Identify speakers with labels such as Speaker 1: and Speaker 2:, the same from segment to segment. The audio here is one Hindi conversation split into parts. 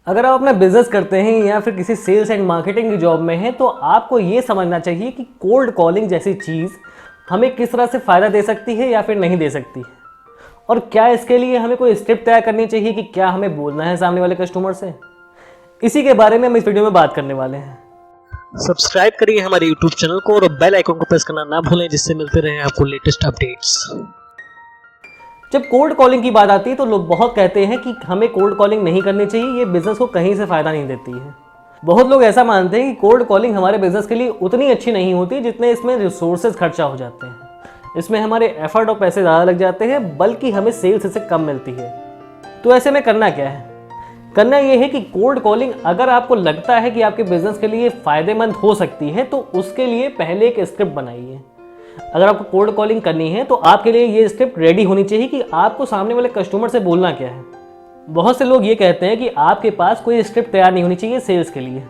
Speaker 1: अगर आप अपना बिजनेस करते हैं या फिर किसी सेल्स एंड मार्केटिंग की जॉब में हैं तो आपको ये समझना चाहिए कि कोल्ड कॉलिंग जैसी चीज़ हमें किस तरह से फ़ायदा दे सकती है या फिर नहीं दे सकती है, और क्या इसके लिए हमें कोई स्टेप तैयार करनी चाहिए कि क्या हमें बोलना है सामने वाले कस्टमर से। इसी के बारे में हम इस वीडियो में बात करने वाले हैं।
Speaker 2: सब्सक्राइब करिए हमारे YouTube चैनल को और बेल आइकन को प्रेस करना ना भूलें, जिससे मिलते रहे आपको लेटेस्ट अपडेट्स।
Speaker 1: जब कोल्ड कॉलिंग की बात आती है तो लोग बहुत कहते हैं कि हमें कोल्ड कॉलिंग नहीं करनी चाहिए, ये बिजनेस को कहीं से फ़ायदा नहीं देती है। बहुत लोग ऐसा मानते हैं कि कोल्ड कॉलिंग हमारे बिजनेस के लिए उतनी अच्छी नहीं होती जितने इसमें रिसोर्सेज खर्चा हो जाते हैं। इसमें हमारे एफर्ट और पैसे ज़्यादा लग जाते हैं, बल्कि हमें सेल्स इससे कम मिलती है। तो ऐसे में करना क्या है? करना ये है कि कोल्ड कॉलिंग अगर आपको लगता है कि आपके बिजनेस के लिए फ़ायदेमंद हो सकती है तो उसके लिए पहले एक स्क्रिप्ट बनाइए। अगर आपको कोल्ड कॉलिंग करनी है तो आपके लिए ये स्क्रिप्ट रेडी होनी चाहिए कि आपको सामने वाले कस्टमर से बोलना क्या है। बहुत से लोग ये कहते हैं कि आपके पास कोई स्क्रिप्ट तैयार नहीं होनी चाहिए सेल्स के लिए,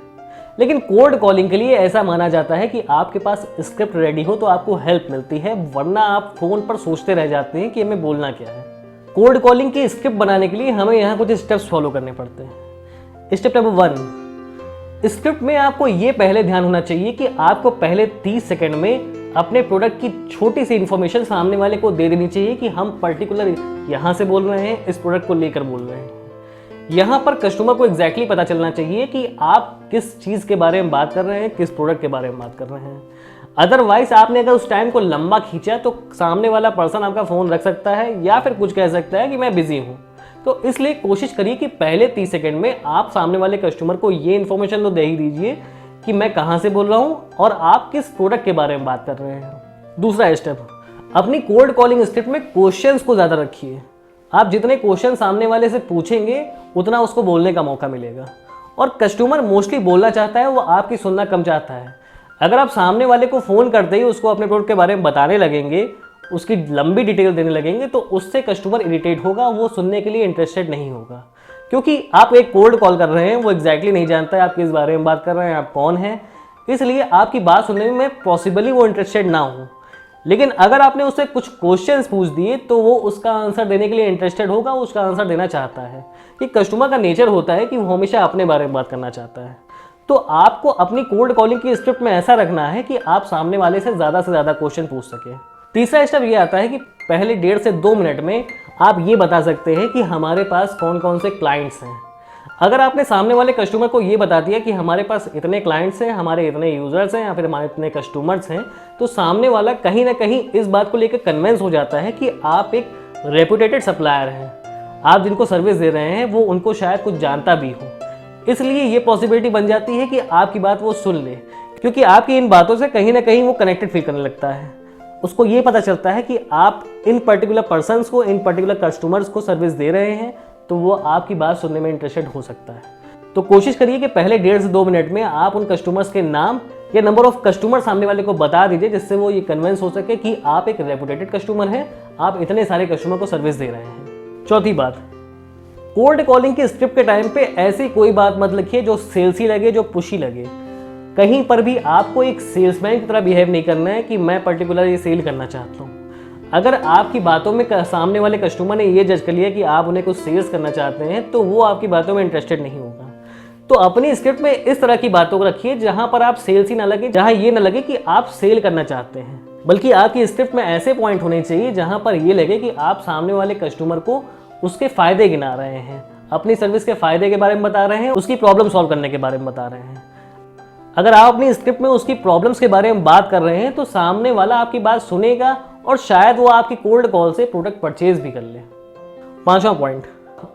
Speaker 1: लेकिन कोल्ड कॉलिंग के लिए ऐसा माना जाता है कि आपके पास स्क्रिप्ट रेडी हो तो आपको हेल्प मिलती है, वरना आप फोन पर सोचते रह जाते हैं कि हमें बोलना क्या है। कोल्ड कॉलिंग की स्क्रिप्ट बनाने के लिए हमें यहाँ कुछ स्टेप्स फॉलो करने पड़ते हैं। स्टेप नंबर 1, स्क्रिप्ट में आपको ये पहले ध्यान होना चाहिए कि आपको पहले 30 सेकंड में अपने प्रोडक्ट की छोटी सी इंफॉर्मेशन सामने वाले को दे देनी चाहिए कि हम पर्टिकुलर यहाँ से बोल रहे हैं, इस प्रोडक्ट को लेकर बोल रहे हैं। यहाँ पर कस्टमर को एग्जैक्टली पता चलना चाहिए कि आप किस चीज़ के बारे में बात कर रहे हैं, किस प्रोडक्ट के बारे में बात कर रहे हैं। अदरवाइज आपने अगर उस टाइम को लंबा खींचा तो सामने वाला पर्सन आपका फ़ोन रख सकता है या फिर कुछ कह सकता है कि मैं बिजी हूँ। तो इसलिए कोशिश करिए कि पहले 30 सेकंड में आप सामने वाले कस्टमर को ये इन्फॉर्मेशन तो दे ही दीजिए कि मैं कहाँ से बोल रहा हूँ और आप किस प्रोडक्ट के बारे में बात कर रहे हैं। दूसरा स्टेप, अपनी कोल्ड कॉलिंग स्क्रिप्ट में क्वेश्चंस को ज़्यादा रखिए। आप जितने क्वेश्चन सामने वाले से पूछेंगे उतना उसको बोलने का मौका मिलेगा, और कस्टमर मोस्टली बोलना चाहता है, वो आपकी सुनना कम चाहता है। अगर आप सामने वाले को फ़ोन करते ही उसको अपने प्रोडक्ट के बारे में बताने लगेंगे, उसकी लंबी डिटेल देने लगेंगे, तो उससे कस्टमर इरिटेट होगा, वो सुनने के लिए इंटरेस्टेड नहीं होगा। क्योंकि आप एक कोल्ड कॉल कर रहे हैं, वो एग्जैक्टली नहीं जानता है आप किस बारे में बात कर रहे हैं, आप कौन हैं, इसलिए आपकी बात सुनने में पॉसिबली वो इंटरेस्टेड ना हो। लेकिन अगर आपने उससे कुछ क्वेश्चंस पूछ दिए तो वो उसका आंसर देने के लिए इंटरेस्टेड होगा, उसका आंसर देना चाहता है। कि कस्टमर का नेचर होता है कि वो हमेशा अपने बारे में बात करना चाहता है। तो आपको अपनी कोल्ड कॉलिंग की स्क्रिप्ट में ऐसा रखना है कि आप सामने वाले से ज़्यादा क्वेश्चन पूछ सकें। तीसरा स्टेप ये आता है कि पहले 1.5 से 2 मिनट में आप ये बता सकते हैं कि हमारे पास कौन कौन से क्लाइंट्स हैं। अगर आपने सामने वाले कस्टमर को ये बता दिया कि हमारे पास इतने क्लाइंट्स हैं, हमारे इतने यूज़र्स हैं या फिर हमारे इतने कस्टमर्स हैं, तो सामने वाला कहीं ना कहीं इस बात को लेकर कन्विंस हो जाता है कि आप एक रेपुटेटेड सप्लायर हैं। आप जिनको सर्विस दे रहे हैं वो उनको शायद कुछ जानता भी हो, इसलिए ये पॉसिबिलिटी बन जाती है कि आपकी बात वो सुन ले, क्योंकि आपकी इन बातों से कहीं ना कहीं वो कनेक्टेड फील करने लगता है। उसको ये पता चलता है कि आप इन पर्टिकुलर पर्सन्स को, इन पर्टिकुलर कस्टमर्स को सर्विस दे रहे हैं, तो वो आपकी बात सुनने में इंटरेस्टेड हो सकता है। तो कोशिश करिए कि पहले 1.5 से 2 मिनट में आप उन कस्टमर्स के नाम या नंबर ऑफ कस्टमर सामने वाले को बता दीजिए, जिससे वो ये कन्विंस हो सके कि आप एक रेपुटेटेड कस्टमर हैं, आप इतने सारे कस्टमर को सर्विस दे रहे हैं। चौथी बात, कोल्ड कॉलिंग की स्क्रिप्ट के टाइम पे ऐसी कोई बात मत लिखिए जो सेल्सी लगे, जो पुशी लगे। कहीं पर भी आपको एक सेल्समैन की तरह बिहेव नहीं करना है कि मैं पर्टिकुलर ये सेल करना चाहता हूँ। अगर आपकी बातों में सामने वाले कस्टमर ने ये जज कर लिया कि आप उन्हें कुछ सेल्स करना चाहते हैं, तो वो आपकी बातों में इंटरेस्टेड नहीं होगा। तो अपनी स्क्रिप्ट में इस तरह की बातों को रखिए जहां पर आप सेल्स ही ना लगे, जहां ये ना लगे कि आप सेल करना चाहते हैं, बल्कि आपकी स्क्रिप्ट में ऐसे पॉइंट होने चाहिए जहां पर ये लगे कि आप सामने वाले कस्टमर को उसके फायदे गिना रहे हैं, अपनी सर्विस के फायदे के बारे में बता रहे हैं, उसकी प्रॉब्लम सॉल्व करने के बारे में बता रहे हैं। अगर आप अपनी स्क्रिप्ट में उसकी प्रॉब्लम्स के बारे में बात कर रहे हैं तो सामने वाला आपकी बात सुनेगा और शायद वो आपकी कोल्ड कॉल से प्रोडक्ट परचेज भी कर ले। 5वां पॉइंट,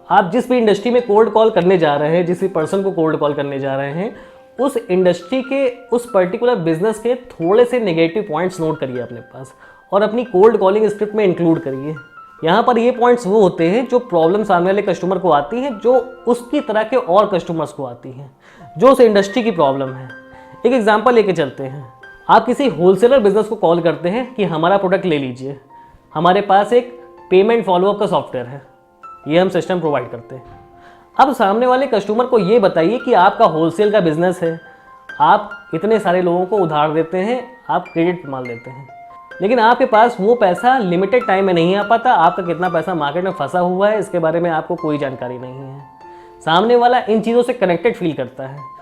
Speaker 1: आप जिस भी इंडस्ट्री में कोल्ड कॉल करने जा रहे हैं, जिस भी पर्सन को कोल्ड कॉल करने जा रहे हैं, उस इंडस्ट्री के, उस पर्टिकुलर बिजनेस के थोड़े से नेगेटिव पॉइंट्स नोट करिए अपने पास और अपनी कोल्ड कॉलिंग स्क्रिप्ट में इंक्लूड करिए। यहाँ पर ये पॉइंट्स वो होते हैं जो प्रॉब्लम सामने वाले कस्टमर को आती है, जो उसकी तरह के और कस्टमर्स को आती हैं, जो उस इंडस्ट्री की प्रॉब्लम है। एक एग्जांपल लेके चलते हैं। आप किसी होलसेलर बिजनेस को कॉल करते हैं कि हमारा प्रोडक्ट ले लीजिए, हमारे पास एक पेमेंट फॉलोअप का सॉफ्टवेयर है, ये हम सिस्टम प्रोवाइड करते हैं। अब सामने वाले कस्टमर को ये बताइए कि आपका होलसेल का बिजनेस है, आप इतने सारे लोगों को उधार देते हैं, आप क्रेडिट माल देते हैं, लेकिन आपके पास वो पैसा लिमिटेड टाइम में नहीं आ पाता। आपका कितना पैसा मार्केट में फंसा हुआ है इसके बारे में आपको कोई जानकारी नहीं है। सामने वाला इन चीज़ों से कनेक्टेड फील करता है।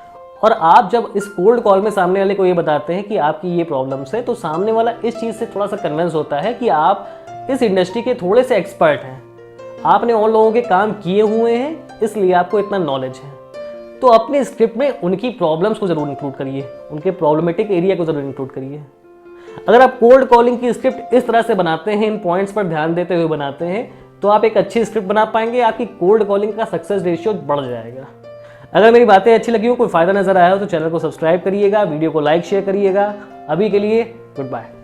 Speaker 1: और आप जब इस कोल्ड कॉल में सामने वाले को ये बताते हैं कि आपकी ये प्रॉब्लम्स है, तो सामने वाला इस चीज़ से थोड़ा सा कन्विंस होता है कि आप इस इंडस्ट्री के थोड़े से एक्सपर्ट हैं, आपने और लोगों के काम किए हुए हैं, इसलिए आपको इतना नॉलेज है। तो अपने स्क्रिप्ट में उनकी प्रॉब्लम्स को ज़रूर इंक्लूड करिए, उनके प्रॉब्लमेटिक एरिया को ज़रूर इंक्लूड करिए। अगर आप कोल्ड कॉलिंग की स्क्रिप्ट इस तरह से बनाते हैं, इन पॉइंट्स पर ध्यान देते हुए बनाते हैं, तो आप एक अच्छी स्क्रिप्ट बना पाएंगे, आपकी कोल्ड कॉलिंग का सक्सेस रेशियो बढ़ जाएगा। अगर मेरी बातें अच्छी लगी हो, कोई फायदा नजर आया हो, तो चैनल को सब्सक्राइब करिएगा, वीडियो को लाइक शेयर करिएगा। अभी के लिए गुड बाय।